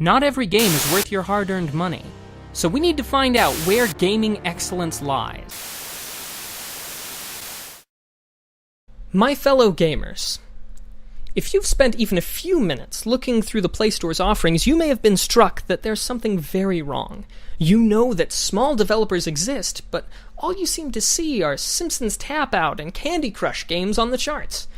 Not every game is worth your hard-earned money, so we need to find out where gaming excellence lies. My fellow gamers, if you've spent even a few minutes looking through the Play Store's offerings, you may have been struck that there's something very wrong. You know that small developers exist, but all you seem to see are Simpsons Tap Out and Candy Crush games on the charts.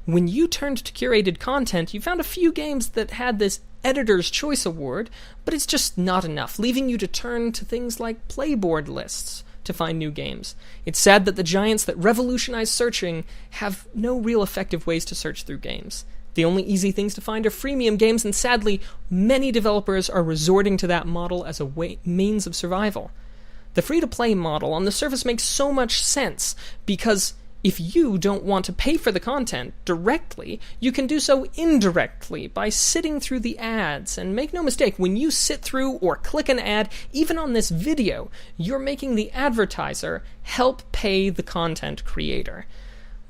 When you turned to curated content, you found a few games that had this Editor's Choice Award, but it's just not enough, leaving you to turn to things like playboard lists to find new games. It's sad that the giants that revolutionized searching have no real effective ways to search through games. The only easy things to find are freemium games, and sadly, many developers are resorting to that model as a means of survival. The free-to-play model on the surface makes so much sense, because if you don't want to pay for the content directly, you can do so indirectly by sitting through the ads. And make no mistake, when you sit through or click an ad, even on this video, you're making the advertiser help pay the content creator.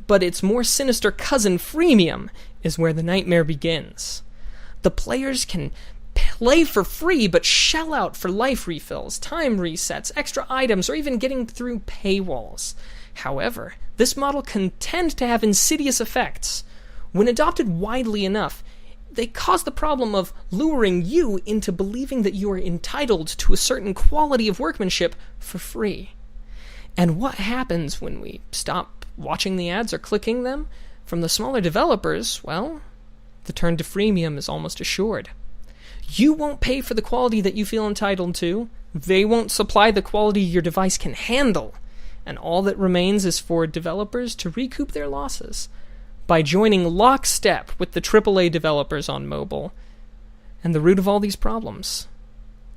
But its more sinister cousin, freemium, is where the nightmare begins. The players can play for free, but shell out for life refills, time resets, extra items, or even getting through paywalls. However, this model can tend to have insidious effects. When adopted widely enough, they cause the problem of luring you into believing that you are entitled to a certain quality of workmanship for free. And what happens when we stop watching the ads or clicking them? From the smaller developers, well, the turn to freemium is almost assured. You won't pay for the quality that you feel entitled to. They won't supply the quality your device can handle. And all that remains is for developers to recoup their losses by joining lockstep with the AAA developers on mobile. And the root of all these problems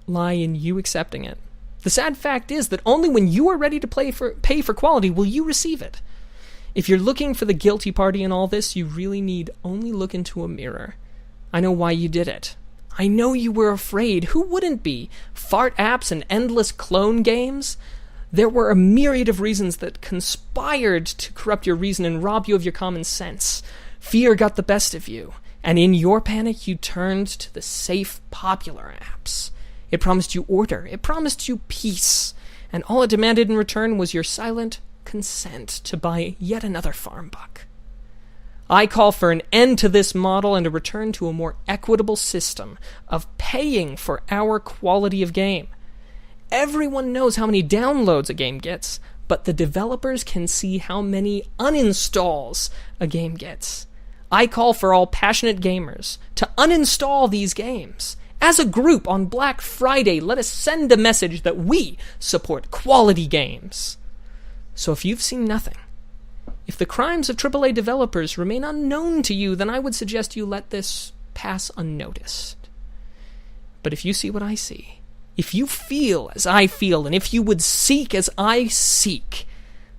lie in you accepting it. The sad fact is that only when you are ready to pay for quality will you receive it. If you're looking for the guilty party in all this, you really need only look into a mirror. I know why you did it. I know you were afraid. Who wouldn't be? Fart apps and endless clone games? There were a myriad of reasons that conspired to corrupt your reason and rob you of your common sense. Fear got the best of you, and in your panic you turned to the safe, popular apps. It promised you order, it promised you peace, and all it demanded in return was your silent consent to buy yet another farm buck. I call for an end to this model and a return to a more equitable system of paying for our quality of game. Everyone knows how many downloads a game gets, but the developers can see how many uninstalls a game gets. I call for all passionate gamers to uninstall these games. As a group on Black Friday, let us send a message that we support quality games. So if you've seen nothing, if the crimes of AAA developers remain unknown to you, then I would suggest you let this pass unnoticed. But if you see what I see, if you feel as I feel, and if you would seek as I seek,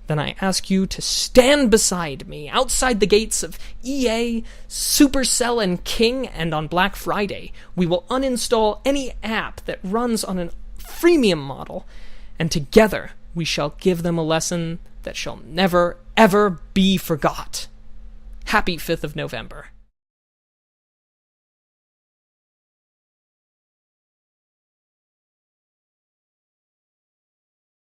then I ask you to stand beside me outside the gates of EA, Supercell, and King, and on Black Friday, we will uninstall any app that runs on a freemium model, and together we shall give them a lesson that shall never, ever be forgot. Happy 5th of November.